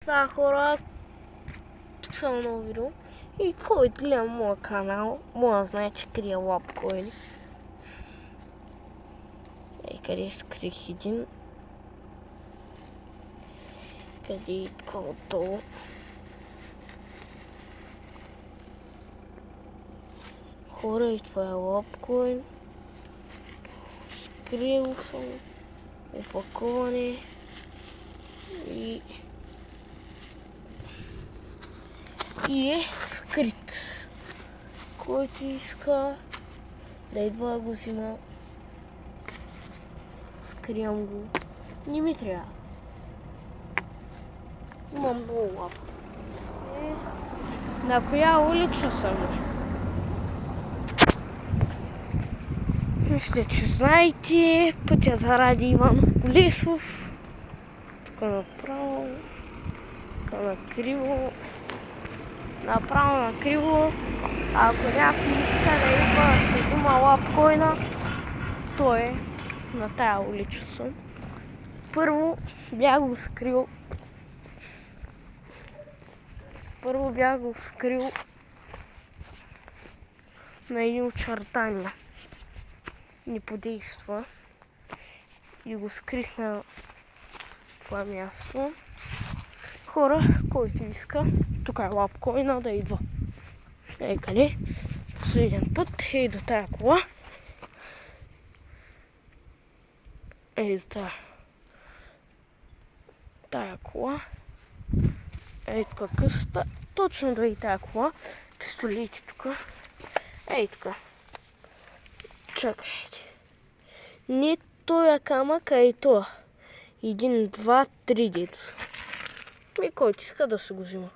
Сега хора, тук съм ново видео и който гледа моя канал, моя знае, че крия лапкоини. Ей, къде скрих един? Къде е такова долу? Хора, и това е лапкоин. Скрил съм. Опаковане. И е скрит. Който иска да идва да го взима, скриям го. Не ми трябва. Имам много лапа. На коя улица съм? Мисля, че знаете, пътя заради Иванов Колесов. Тук направо, тук накриво, направо накриво. Ако някой иска да идва да се взима лапкоина, той е на тая улица. Първо бях го скрил. На едни очертания. Не подейства. И го скрих на това място. Хора, който иска, тук е лапкоина да идва. Ей, къде? Последен път, ей до тая кола. Ей до тая кола. Ей тук къста. Точно до и тая кола. Пистолети тук. Ей тук. Чакайте. Не тоя камък, а и това. 1, 2, 3 дето са. И който иска да се го взима.